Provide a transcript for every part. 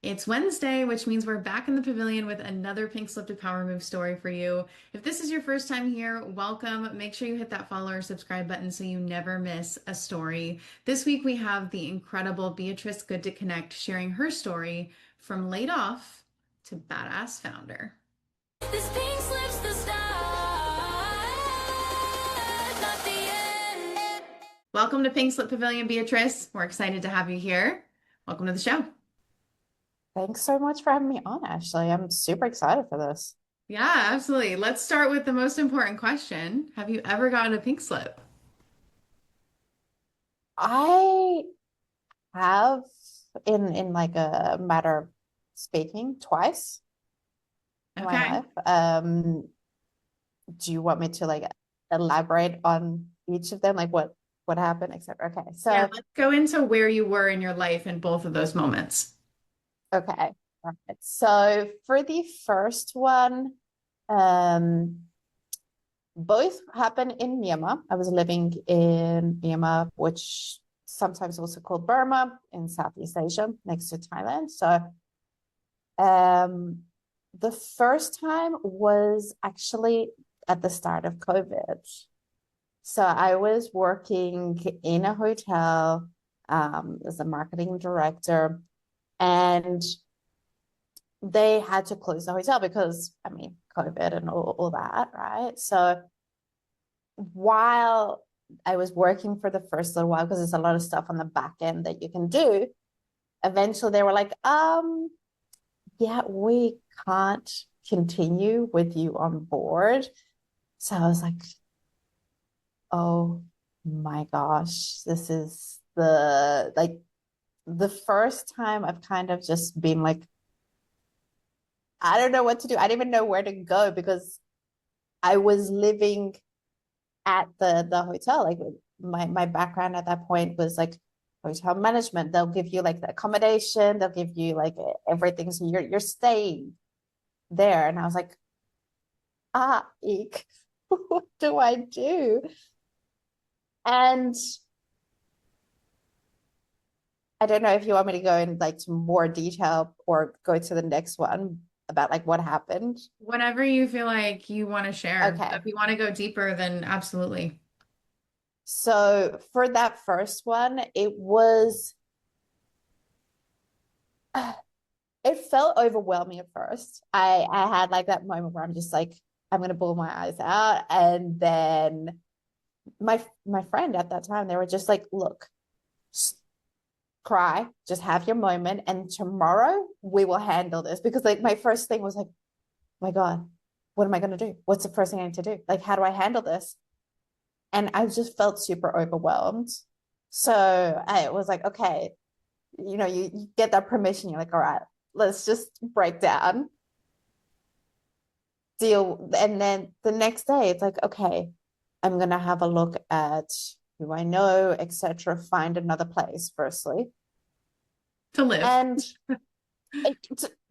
It's Wednesday, which means we're back in the pavilion with another Pink Slip to Power Move story for you. If this is your first time here, welcome. Make sure you hit that follow or subscribe button so you never miss a story. This week we have the incredible Beatrice Gutknecht sharing her story from laid off to badass founder. This pink slips the start, not the end. Welcome to Pink Slip Pavilion, Beatrice. We're excited to have you here. Welcome to the show. Thanks so much for having me on, Ashley. I'm super excited for this. Yeah, absolutely. Let's start with the most important question. Have you ever gotten a pink slip? I have in like a matter of speaking twice in my Okay. life. Do you want me to like elaborate on each of them, like what happened, etc.? Okay. Yeah, So let's go into where you were in your life in both of those moments. okay. All right. So for the first one, um both happened in Myanmar. I was living in Myanmar, which sometimes also called Burma in Southeast Asia, next to Thailand. So um, the first time was actually at the start of COVID. So I was working in a hotel as a marketing director, and they had to close the hotel because, I mean, COVID and all that, right? So while I was working for the first little while, because there's a lot of stuff on the back end that you can do, eventually they were like, yeah, we can't continue with you on board. So I was like, oh my gosh, this is the first time I've kind of just been like, I don't know what to do. I didn't even know where to go because I was living at the hotel. Like my background at that point was like hotel management. They'll give you like the accommodation, they'll give you like everything. So you're staying there. And I was like, eek, what do I do? And I don't know if you want me to go in like to more detail or go to the next one about like what happened. Whatever you feel like you want to share. Okay. If you want to go deeper, then absolutely. So for that first one, it felt overwhelming at first. I had like that moment where I'm just like, I'm gonna bawl my eyes out. And then my friend at that time, they were just like, look, just cry, just have your moment, and tomorrow we will handle this. Because like my first thing was like, oh my God, what am I gonna do? What's the first thing I need to do? Like, how do I handle this? And I just felt super overwhelmed. So I was like, okay, you get that permission. You're like, all right, let's just break down, deal. And then the next day, it's like, okay, I'm going to have a look at who I know, etc. Find another place, firstly. To live. And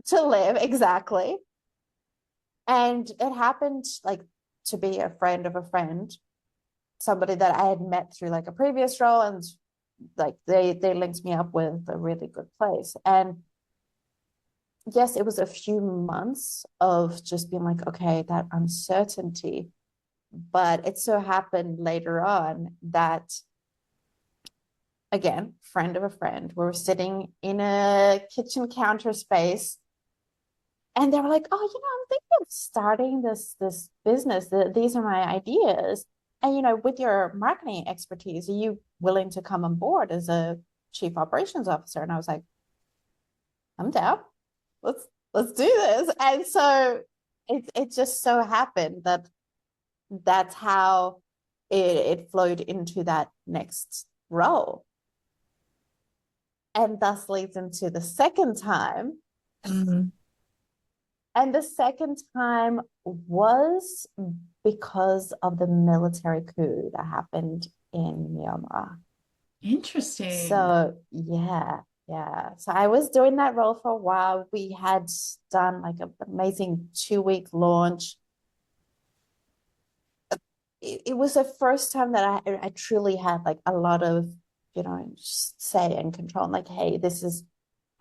to live, exactly. And it happened like to be a friend of a friend, somebody that I had met through like a previous role, and like they linked me up with a really good place. And yes, it was a few months of just being like, okay, that uncertainty. But it so happened later on that, again, friend of a friend, we were sitting in a kitchen counter space, and they were like, oh, I'm thinking of starting this business. These are my ideas. And, with your marketing expertise, are you willing to come on board as a chief operations officer? And I was like, I'm down. Let's do this. And so it just so happened that that's how it flowed into that next role. And thus leads into the second time. Mhm. And the second time was because of the military coup that happened in Myanmar. Interesting. So yeah, yeah. So I was doing that role for a while. We had done like an amazing 2-week launch. It was the first time that I truly had like a lot of, say and control. I'm like, hey, this is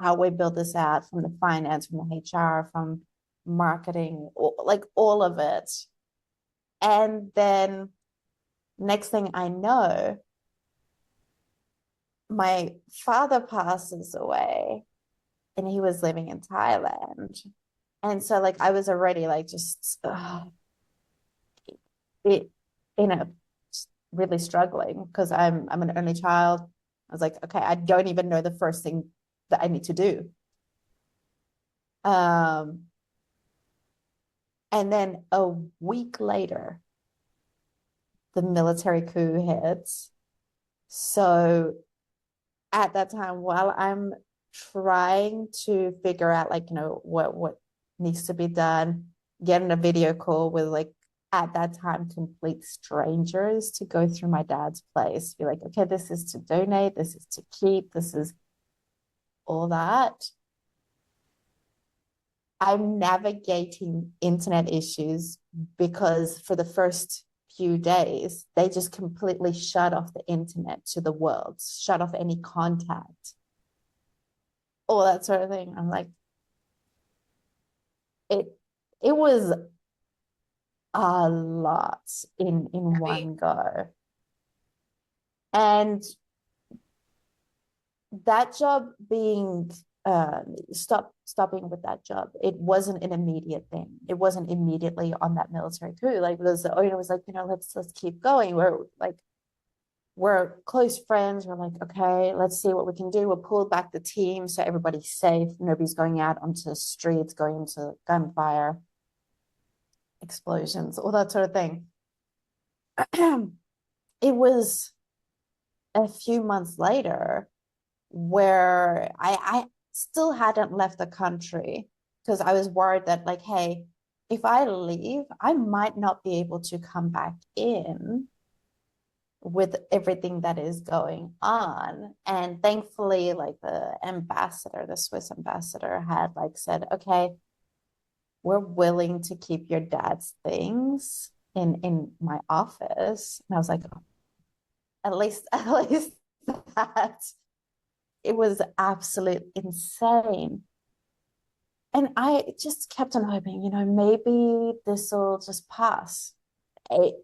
how we build this out, from the finance, from the HR, from marketing, like all of it. And then next thing I know, my father passes away, and he was living in Thailand. And so like I was already like just it, you know, really struggling because I'm an only child. I was like, okay, I don't even know the first thing that I need to do. And then a week later, the military coup hits. So at that time, while I'm trying to figure out like, what needs to be done, getting a video call with like at that time complete strangers to go through my dad's place, be like, okay, this is to donate, this is to keep, this is all that. I'm navigating internet issues because for the first few days, they just completely shut off the internet to the world, shut off any contact, all that sort of thing. I'm like, it it was a lot in Right. one go. And that job being stopping with that job, it wasn't an immediate thing. It wasn't immediately on that military coup. Like because the owner was like, let's keep going. We're close friends. We're like, okay, let's see what we can do. We'll pull back the team so everybody's safe. Nobody's going out onto the streets, going into gunfire, explosions, all that sort of thing. It was a few months later where I still hadn't left the country because I was worried that like, hey, if I leave, I might not be able to come back in with everything that is going on. And thankfully, like the Swiss ambassador had like said, okay, we're willing to keep your dad's things in my office. And I was like, at least that. It was absolute insane. And I just kept on hoping, maybe this will just pass. A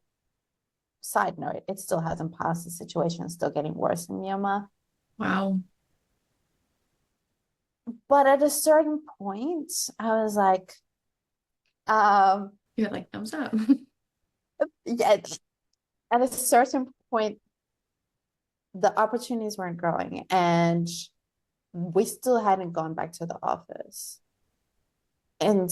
side note, it still hasn't passed. The situation is still getting worse in Myanmar. Wow. But at a certain point, I was like, um, You're like, thumbs up. yeah, at a certain point, the opportunities weren't growing and we still hadn't gone back to the office. And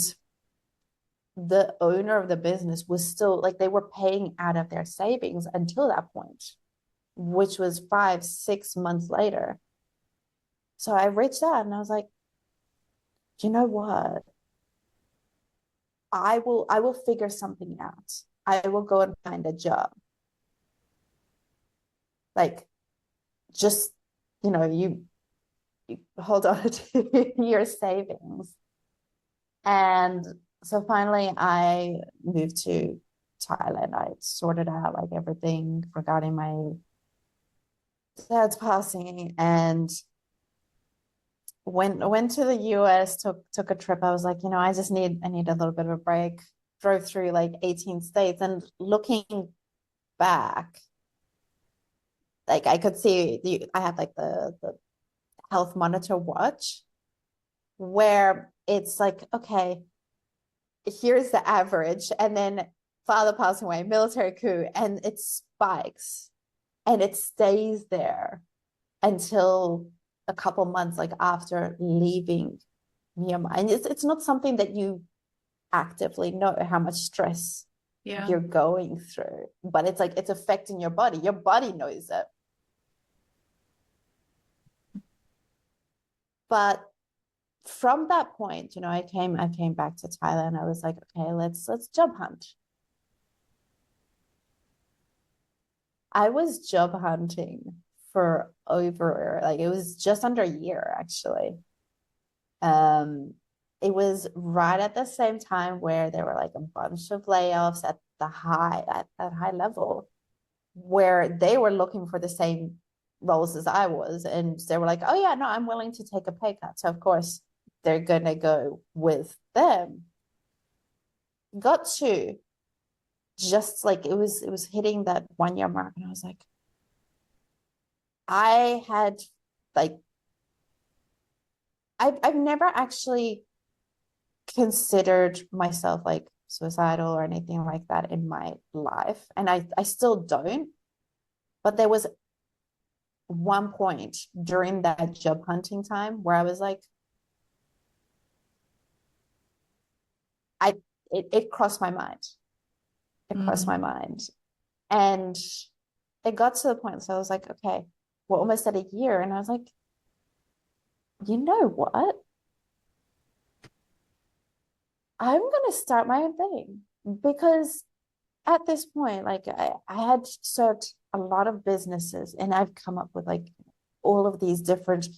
the owner of the business was still like they were paying out of their savings until that point, which was 5 6 months later. So I reached out and I was like, you know what, I will figure something out. I will go and find a job, like just you hold on to your savings. And so finally I moved to Thailand. I sorted out like everything regarding my dad's passing and went to the US, took a trip. I was like, I need a little bit of a break. Drove through like 18 states and looking back, like I could see I had like the health monitor watch where it's like, okay, here's the average, and then father passing away, military coup, and it spikes and it stays there until a couple months like after leaving Myanmar. And it's not something that you actively know how much stress Yeah. you're going through, but it's like it's affecting your body. Your body knows it. But from that point, I came back to Thailand. I was like, okay, let's job hunt. I was job hunting for over like it was just under a year actually. Um, it was right at the same time where there were like a bunch of layoffs at high level where they were looking for the same roles as I was. And they were like, oh, yeah, no, I'm willing to take a pay cut. So, of course, they're going to go with them. Got to just like it was hitting that 1 year mark. And I was like, I had like, I've never actually considered myself like suicidal or anything like that in my life. And I still don't. But there was one point during that job hunting time where I was like, I it crossed my mind. It crossed my Mm. mind. And it got to the point. So I was like, okay, we're almost at a year. And I was like, you know what? I'm gonna start my own thing because at this point, like I had served a lot of businesses and I've come up with like all of these different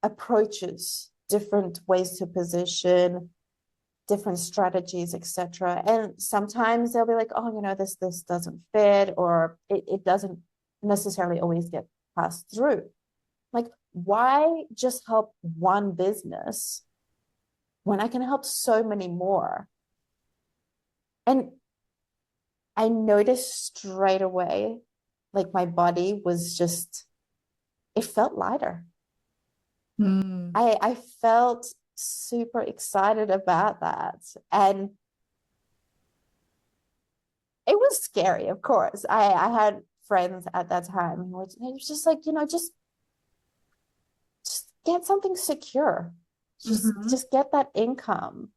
approaches, different ways to position, different strategies, etc. And sometimes they'll be like, oh, this doesn't fit, or it doesn't necessarily always get passed through. Like, why just help one business when I can help so many more? And I noticed straight away, like my body was just, it felt lighter. Mm. I felt super excited about that. And it was scary, of course. I had friends at that time which it was just like, just get something secure. Hmm. Just get that income.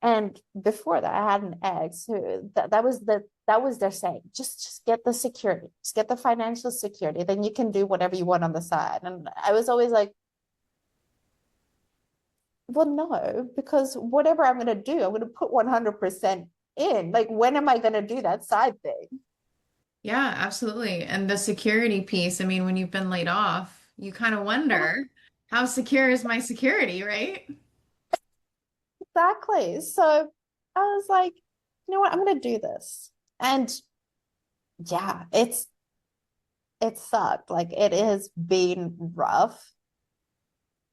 And before that, I had an ex who that was their saying. Just get the security, just get the financial security. Then you can do whatever you want on the side. And I was always like, well, no, because whatever I'm gonna do, I'm gonna put 100% in. Like, when am I gonna do that side thing? Yeah, absolutely. And the security piece, I mean, when you've been laid off, you kind of wonder, how secure is my security, right? Exactly. So I was like, you know what, I'm gonna do this. And yeah, it sucked. Like, it has been rough.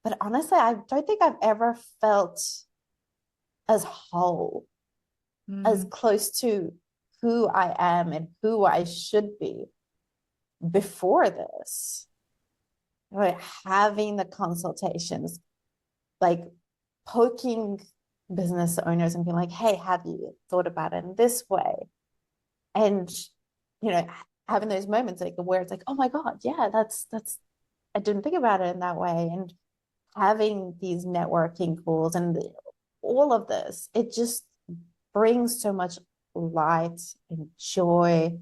But honestly, I don't think I've ever felt as whole, as Mm. close to who I am and who I should be before this. Like, having the consultations, like poking business owners and being like, hey, have you thought about it in this way? And, you know, having those moments like where it's like, oh my God, yeah, that's I didn't think about it in that way. And having these networking calls and all of this, it just brings so much light and joy.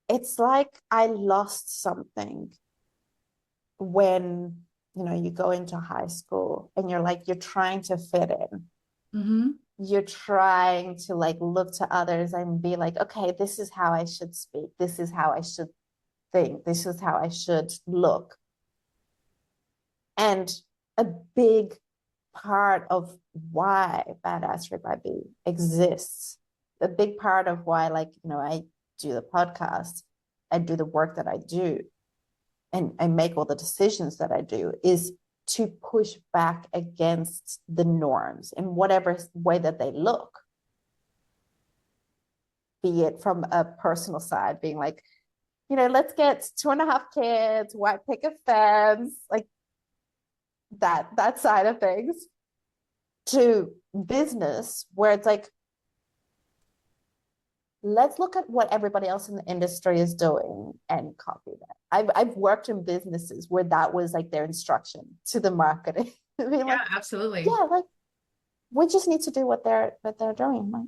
It's like I lost something when, you go into high school and you're like, you're trying to fit in. Hmm. You're trying to like look to others and be like, okay, this is how I should speak. This is how I should think. This is how I should look. And a big part of why Badassery by B exists, a big part of why, like, I do the podcast, I do the work that I do, and I make all the decisions that I do is to push back against the norms in whatever way that they look, be it from a personal side, being like, let's get 2.5 kids, white picket fence, like that side of things, to business where it's like, let's look at what everybody else in the industry is doing and copy that. I've worked in businesses where that was like their instruction to the marketing. I mean, Yeah, like, absolutely. yeah, like we just need to do what they're doing. Like,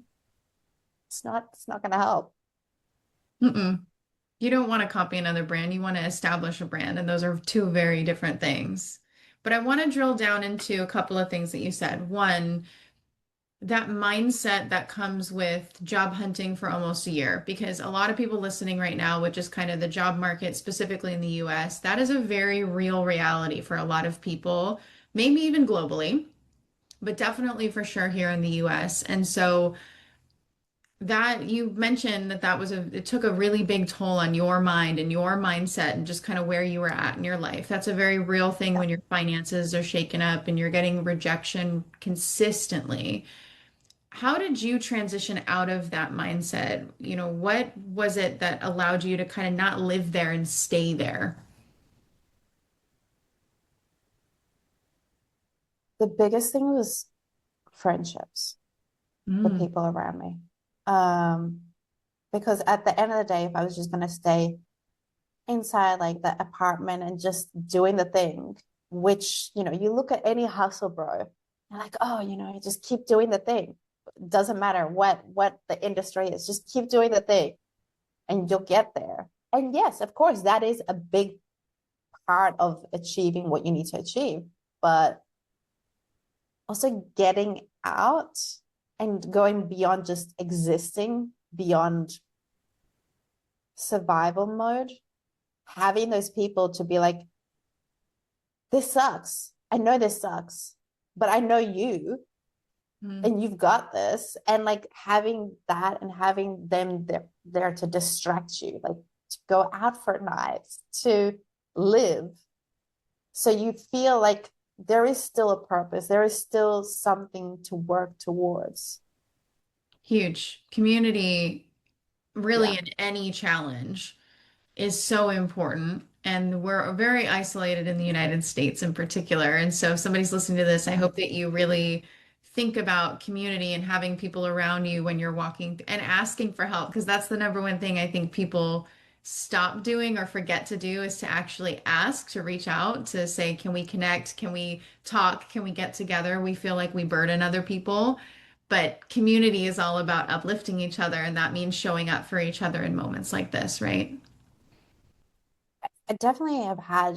it's not gonna help. Mm-mm. You don't want to copy another brand. You want to establish a brand, and those are two very different things. But I want to drill down into a couple of things that you said. One, that mindset that comes with job hunting for almost a year, because a lot of people listening right now, with just kind of the job market, specifically in the US, that is a very real reality for a lot of people, maybe even globally, but definitely for sure here in the US. And so That you mentioned that was it took a really big toll on your mind and your mindset and just kind of where you were at in your life. That's a very real thing Yeah. when your finances are shaken up and you're getting rejection consistently. How did you transition out of that mindset? What was it that allowed you to kind of not live there and stay there? The biggest thing was friendships, the Mm, people around me. Um, because at the end of the day, if I was just going to stay inside like the apartment and just doing the thing, which, you look at any hustle, bro, you're like, oh, you just keep doing the thing. Doesn't matter what the industry is, just keep doing the thing and you'll get there. And yes, of course, that is a big part of achieving what you need to achieve. But also getting out and going beyond just existing, beyond survival mode, having those people to be like, this sucks. I know this sucks, but I know you mm. and you've got this. And like having that and having them there to distract you, like to go out for nights, to live. So you feel like there is still a purpose, there is still something to work towards. Huge. Community really Yeah. in any challenge is so important. And we're very isolated in the United States in particular. And so if somebody's listening to this, I Yeah. hope that you really think about community and having people around you when you're walking and asking for help, because that's the number one thing I think people stop doing or forget to do is to actually ask, to reach out, to say, can we connect? Can we talk? Can we get together? We feel like we burden other people. But community is all about uplifting each other, and that means showing up for each other in moments like this, right? I definitely have had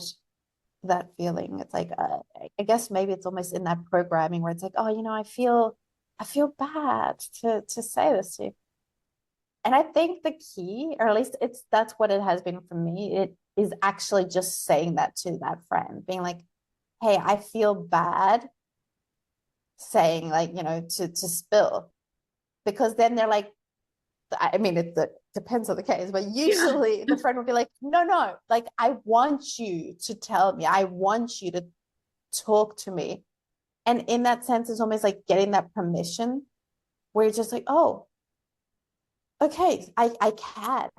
that feeling. It's like I guess maybe it's almost in that programming where it's like, oh, I feel bad to say this to you. And I think the key, or at least that's what it has been for me, it is actually just saying that to that friend, being like, hey, I feel bad saying like, to spill. Because then they're like, I mean, it depends on the case, but Yeah. usually the friend will be like, no, no, like I want you to tell me, I want you to talk to me. And in that sense, it's almost like getting that permission where you're just like, oh, okay, I can.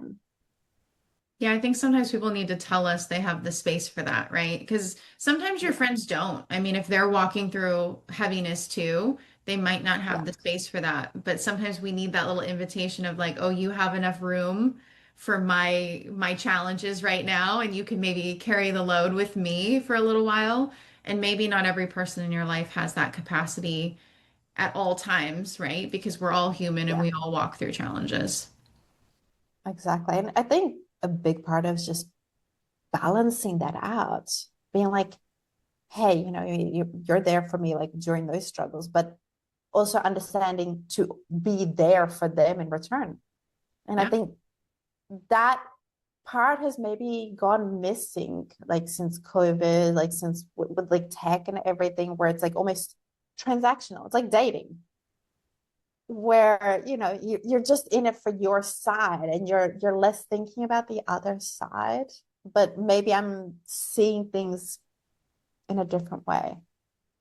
Yeah, I think sometimes people need to tell us they have the space for that, right? Because sometimes your Yeah, friends don't. I mean, if they're walking through heaviness too, they might not have yeah, the space for that. But sometimes we need that little invitation of like, oh, you have enough room for my challenges right now, and you can maybe carry the load with me for a little while. And maybe not every person in your life has that capacity at all times, right? Because we're all human and yeah, we all walk through challenges. exactly. And I think a big part of is just balancing that out, being like, hey, you're there for me like during those struggles, but also understanding to be there for them in return. And I Yeah. think that part has maybe gone missing like since COVID, like since with like tech and everything, where it's like almost transactional. It's like dating, where you're just in it for your side and you're less thinking about the other side. But maybe I'm seeing things in a different way.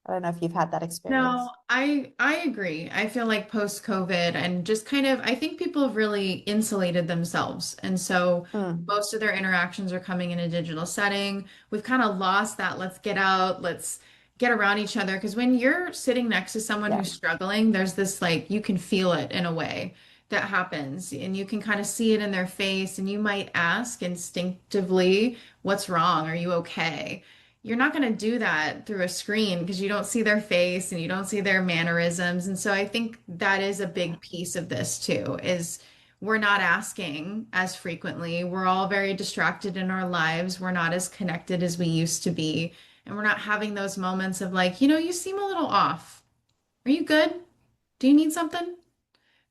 I don't know if you've had that No, experience. I agree. I feel like post-COVID and just kind of I think people have really insulated themselves. And so Mm, most of their interactions are coming in a digital setting. We've kind of lost that let's get out, let's get around each other. Because when you're sitting next to someone yeah, who's struggling, there's this like you can feel it in a way that happens and you can kind of see it in their face and you might ask instinctively, what's wrong? Are you okay? You're not going to do that through a screen because you don't see their face and you don't see their mannerisms. And so I think that is a yeah, big piece of this too, is we're not asking as frequently. We're all very distracted in our lives. We're not as connected as we used to be. And we're not having those moments of like, you seem a little off. Are you good? Do you need something?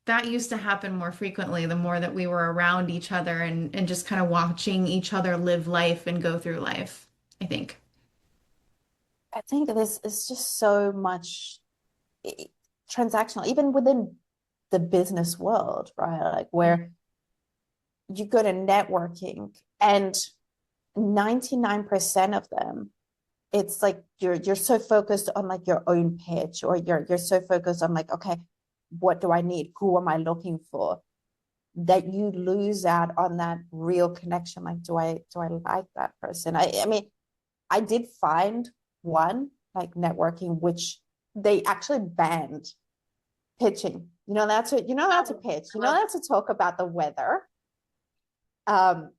That used to happen more frequently the more that we were around each other and just kind of watching each other live life and go through life, I think. I think this is just so much transactional, even within the business world, right? Like Mm. where you go to networking and 99% of them, it's like you're so focused on like your own pitch, or you're so focused on like, okay, what do I need? Who am I looking for? That you lose out on that real connection. Like, do I like that person? I mean, I did find one like networking, which they actually banned pitching. You know how to Oh, pitch. You I know love how to talk about the weather. Um,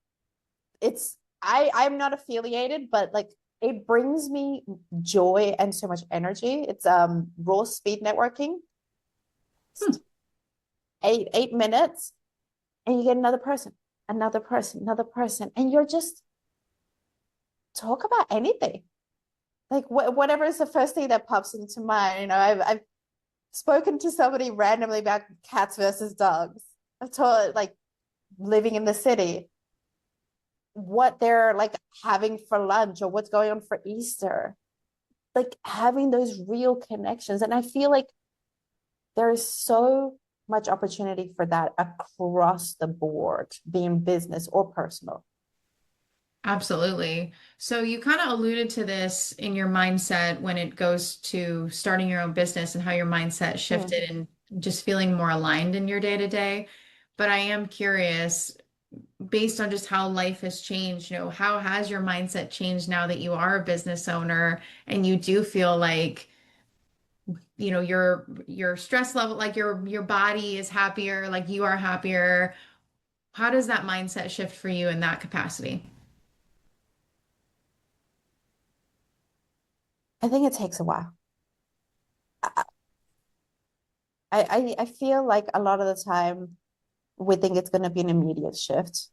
it's I'm not affiliated, but like it brings me joy and so much energy. It's raw speed networking. it. 8 minutes, and you get another person, another person, and you're just talk about anything. Like whatever is the first thing that pops into mind. I've spoken to somebody randomly about cats versus dogs. I've told like living in the city, what they're like having for lunch or what's going on for Easter. Like having those real connections. And I feel like there is so much opportunity for that across the board, being business or personal. Absolutely. So you kind of alluded to this in your mindset when it goes to starting your own business and how your mindset Mm. shifted and just feeling more aligned in your day to day. But I am curious, based on just how life has changed, how has your mindset changed now that you are a business owner and you do feel like, your stress level, like your body is happier, like you are happier. How does that mindset shift for you in that capacity? I think it takes a while. I feel like a lot of the time we think it's going to be an immediate shift.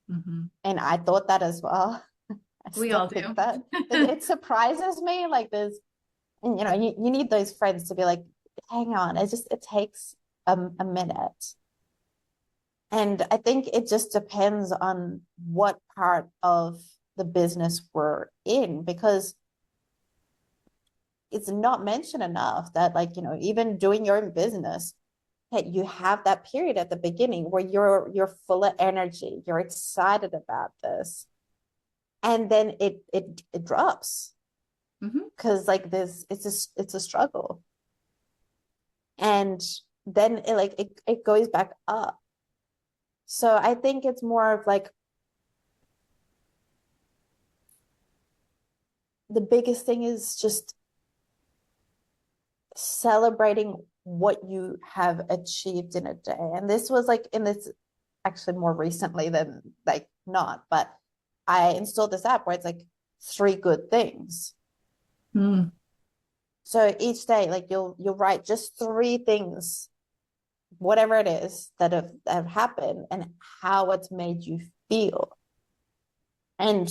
Hmm. And I thought that as well. I We still all think do. that. It surprises me. Like there's, and, you need those friends to be like, hang on, it takes a minute. And I think it just depends on what part of the business we're in, because it's not mentioned enough that, like, even doing your own business, hey, you have that period at the beginning where you're full of energy, you're excited about this, and then it drops Hmm. because like this it's a struggle, and then it goes back up. So I think it's more of like the biggest thing is just celebrating what you have achieved in a day. And this was like in this actually more recently than like not, but I installed this app where it's like three good things. Mm. So each day, like you'll write just three things, whatever it is that have happened and how it's made you feel. And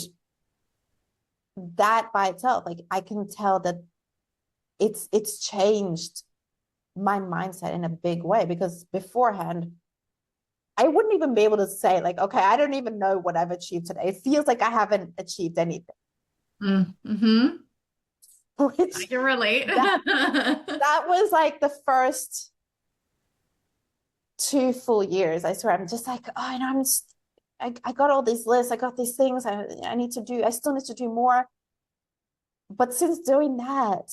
that by itself, like I can tell that it's changed my mindset in a big way, because beforehand I wouldn't even be able to say like, okay, I don't even know what I've achieved today. It feels like I haven't achieved anything. Mm-hmm. I Which can relate. that that was like the first 2 full years. I swear, I'm just like, oh, I got all these lists, I got these things I need to do. I still need to do more. But since doing that,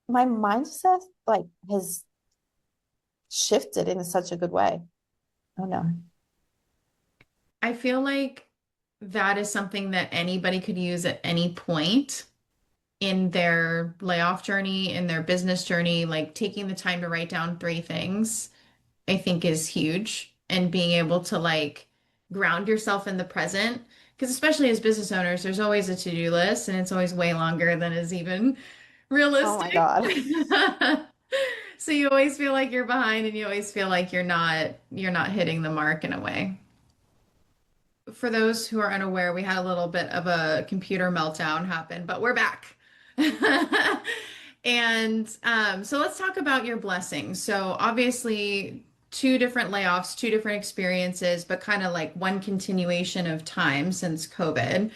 my mindset like has shifted in such a good way. Oh no. I feel like that is something that anybody could use at any point in their layoff journey, in their business journey. Like taking the time to write down three things, I think is huge. And being able to like ground yourself in the present. Because especially as business owners, there's always a to-do list and it's always way longer than is even Oh my realistic. God. So you always feel like you're behind and you always feel like you're not hitting the mark in a way. For those who are unaware, we had a little bit of a computer meltdown happen, but we're back. And so let's talk about your blessings. So obviously, two different layoffs, two different experiences, but kind of like one continuation of time since COVID.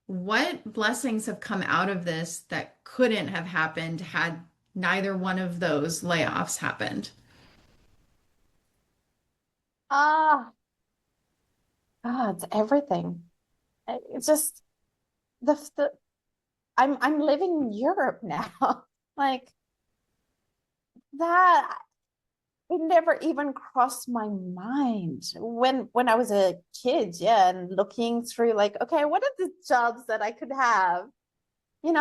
What blessings have come out of this that couldn't have happened had neither one of those layoffs happened? Ah, it's everything. It's just the I'm living in Europe now. Like that, it never even crossed my mind when I was a kid, yeah, and looking through like, okay, what are the jobs that I could have? And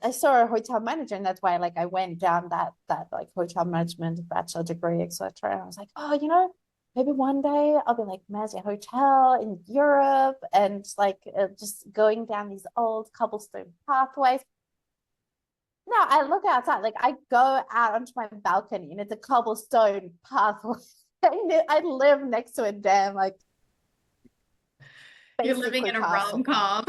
I saw a hotel manager, and that's why like I went down that like hotel management bachelor degree, etc. And I was like, oh, maybe one day I'll be like managing a hotel in Europe and like just going down these old cobblestone pathways. No, I look outside, like I go out onto my balcony and it's a cobblestone pathway. I live next to a damn like You're living basically in a castle. rom-com.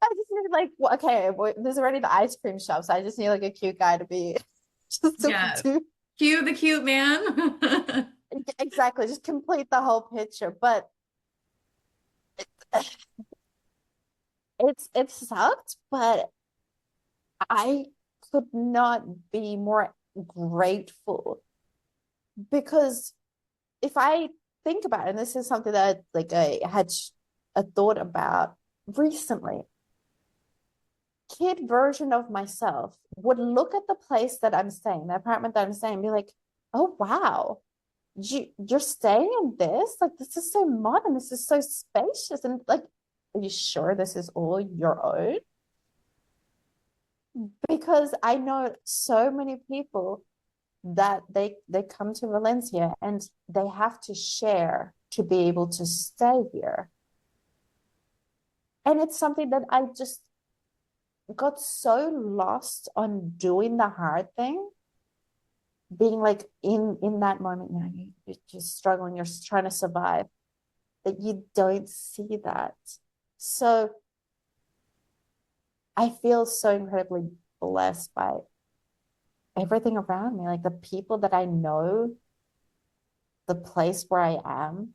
I just need like okay, there's already the ice cream shop, so I just need like a cute guy to be just to Yeah. do Cue the cute man. exactly just complete the whole picture. But it sucked, but I could not be more grateful because if I think about it, and this is something that like I had a thought about recently, kid version of myself would look at the place that I'm staying, the apartment that I'm staying, and be like, oh wow, you're staying in this? Like this is so modern, this is so spacious. And like, are you sure this is all your own? Because I know so many people that they come to Valencia and they have to share to be able to stay here. And it's something that I just got so lost on doing the hard thing, being like in that moment, you're just struggling, you're trying to survive, that you don't see that. So I feel so incredibly blessed by everything around me, like the people that I know, the place where I am.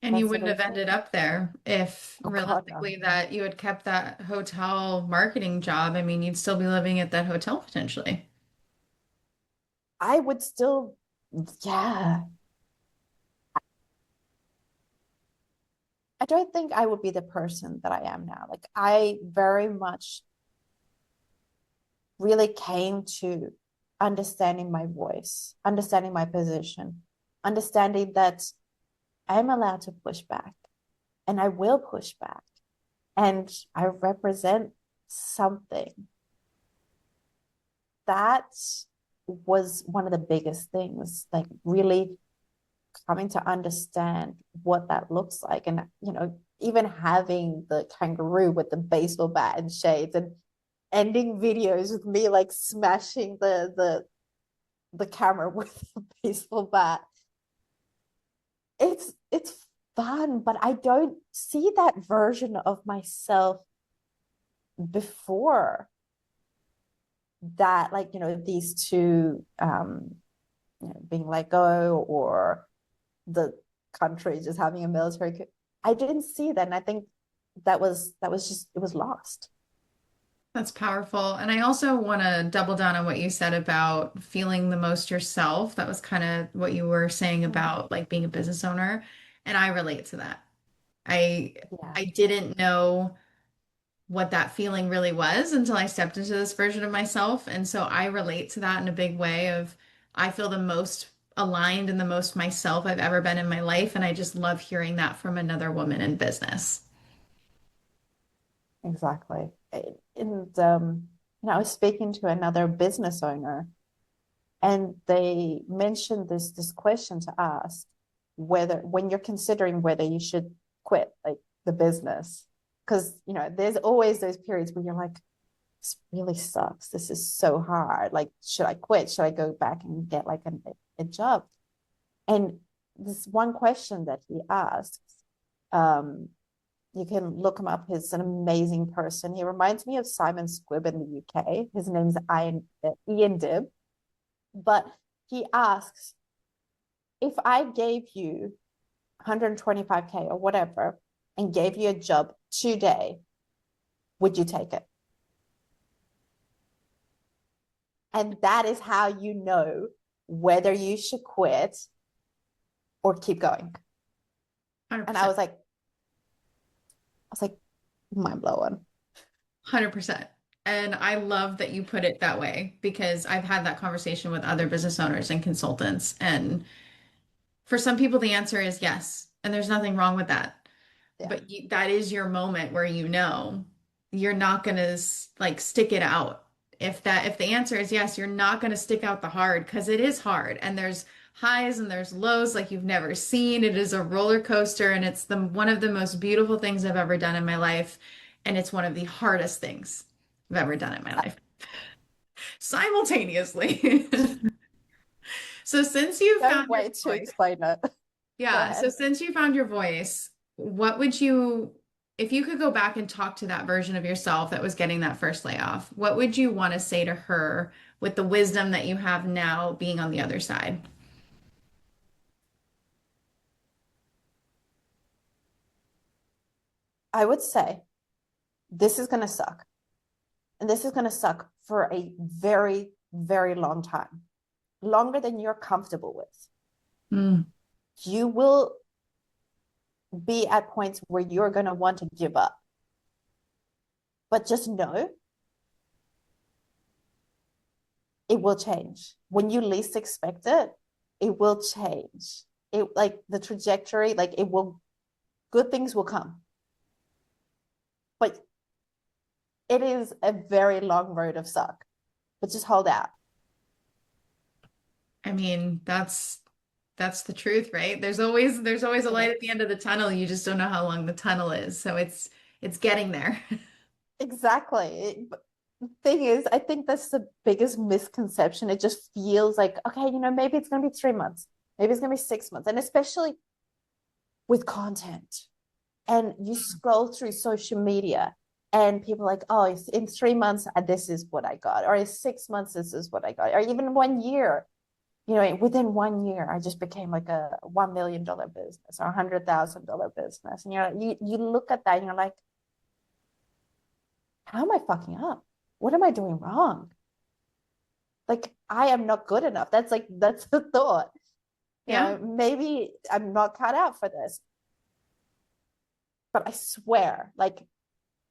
And you That's wouldn't have everything. ended up there if Oh God, no. realistically that you had kept that hotel marketing job. I mean, you'd still be living at that hotel potentially. I would still, yeah. I don't think I would be the person that I am now. Like I very much really came to understanding my voice, understanding my position, understanding that I'm allowed to push back and I will push back. And I represent something. That was one of the biggest things, like really coming to understand what that looks like. And, even having the kangaroo with the baseball bat and shades and ending videos with me like smashing the camera with the baseball bat. It's fun, but I don't see that version of myself before that, like, these two being let go or the country just having a military coup. I didn't see that. And I think that was just it was lost. That's powerful. And I also want to double down on what you said about feeling the most yourself. That was kind of what you were saying about like being a business owner. And I relate to that. I Yeah, I didn't know what that feeling really was until I stepped into this version of myself. And so I relate to that in a big way of I feel the most aligned and the most myself I've ever been in my life. And I just love hearing that from another woman in business. exactly. And I was speaking to another business owner, and they mentioned this question to ask whether when you're considering whether you should quit like the business, because there's always those periods where you're like, this really sucks, this is so hard, like should I quit, should I go back and get like a job? And this one question that he asks, um you can look him up, he's an amazing person, he reminds me of Simon Squibb in the UK, his name's Ian Dibb. But he asks, if I gave you 125K or whatever and gave you a job today, would you take it? And that is how you know whether you should quit or keep going. And 100%. I was like, mind blowing. 100%. And I love that you put it that way because I've had that conversation with other business owners and consultants. And for some people, the answer is yes. And there's nothing wrong with that. Yeah. But that is your moment where you're not going to like stick it out. If the answer is yes, you're not going to stick out the hard because it is hard and there's highs and there's lows like you've never seen. It is a roller coaster and it's the one of the most beautiful things I've ever done in my life. And it's one of the hardest things I've ever done in my life simultaneously. So since you No found your way to voice, explain it. Go yeah, so ahead. since you found your voice, what would you, if you could go back and talk to that version of yourself that was getting that first layoff, what would you want to say to her with the wisdom that you have now being on the other side? I would say this is going to suck. And this is going to suck for a very, very long time, longer than you're comfortable with. Mm, You will be at points where you're going to want to give up. But just know it will change. When you least expect it, it will change. It like the trajectory, like it will, good things will come. But it is a very long road of suck. But just hold out. I mean, that's the truth, right? There's always a It light at the is. end of the tunnel. You just don't know how long the tunnel is. So it's getting there. Exactly. Thing is, I think that's the biggest misconception. It just feels like, okay, maybe it's going to be 3 months, maybe it's going to be 6 months. And especially with content, and you scroll through social media, and people are like, oh, in 3 months, this is what I got, or in 6 months, this is what I got, or even 1 year. Within 1 year, I just became like a $1 million business or $100,000 business. And you look at that and you're like, how am I fucking up? What am I doing wrong? Like, I am not good enough. That's the thought. Yeah. Maybe I'm not cut out for this. But I swear, like,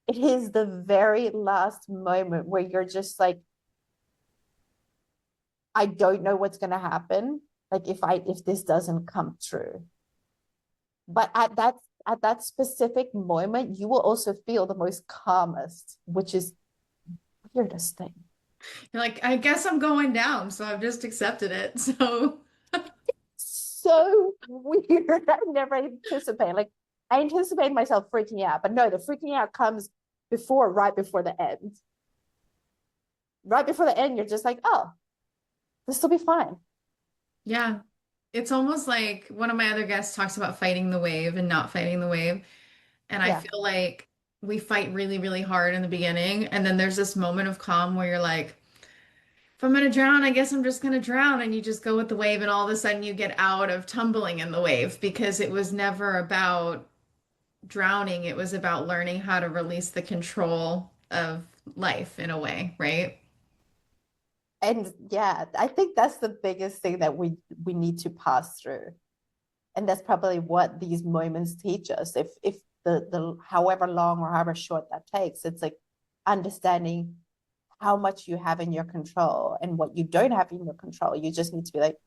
it is the very last moment where you're just like, I don't know what's gonna happen. Like if this doesn't come true. But at that specific moment, you will also feel the most calmest, which is the weirdest thing. You're like, I guess I'm going down, so I've just accepted it. So So weird. I never anticipate. Like I anticipate myself freaking out, but no, the freaking out comes right before the end. Right before the end, you're just like, oh, this will be fine. yeah. It's almost like one of my other guests talks about fighting the wave and not fighting the wave. And I Yeah. feel like we fight really, really hard in the beginning. And then there's this moment of calm where you're like, if I'm going to drown, I guess I'm just going to drown. And you just go with the wave. And all of a sudden you get out of tumbling in the wave because it was never about drowning. It was about learning how to release the control of life in a way, right? And yeah, I think that's the biggest thing that we need to pass through. And that's probably what these moments teach us. If the however long or however short that takes, it's like understanding how much you have in your control and what you don't have in your control. You just need to be like,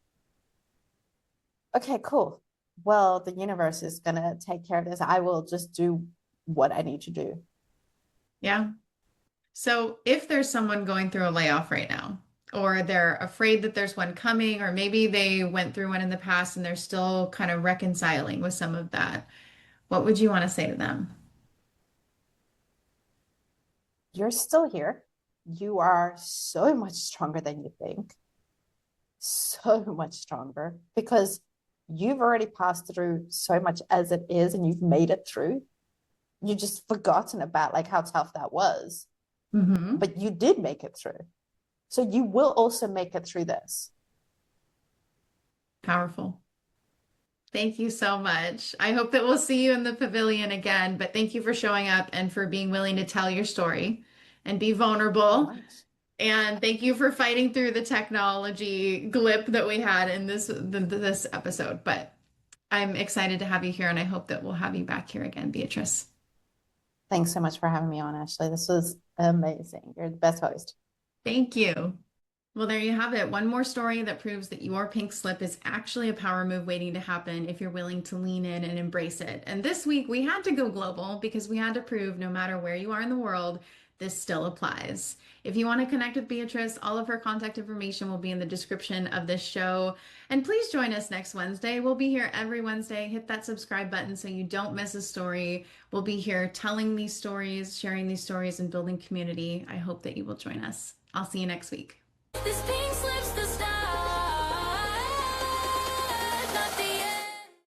okay, cool. Well, the universe is gonna take care of this. I will just do what I need to do. Yeah. So if there's someone going through a layoff right now, or they're afraid that there's one coming, or maybe they went through one in the past and they're still kind of reconciling with some of that, what would you want to say to them? You're still here. You are so much stronger than you think. So much stronger because you've already passed through so much as it is and you've made it through. You just forgotten about like how tough that was, Hmm. but you did make it through. So you will also make it through this. Powerful. Thank you so much. I hope that we'll see you in the pavilion again, but thank you for showing up and for being willing to tell your story and be So vulnerable much. And thank you for fighting through the technology glip that we had in this episode. But I'm excited to have you here, and I hope that we'll have you back here again, Beatrice. Thanks so much for having me on, Ashley. This was amazing. You're the best host. Thank you. Well, there you have it. One more story that proves that your pink slip is actually a power move waiting to happen if you're willing to lean in and embrace it. And this week we had to go global because we had to prove no matter where you are in the world, this still applies. If you want to connect with Beatrice, all of her contact information will be in the description of this show. And please join us next Wednesday. We'll be here every Wednesday. Hit that subscribe button so you don't miss a story. We'll be here telling these stories, sharing these stories, and building community. I hope that you will join us. I'll see you next week. This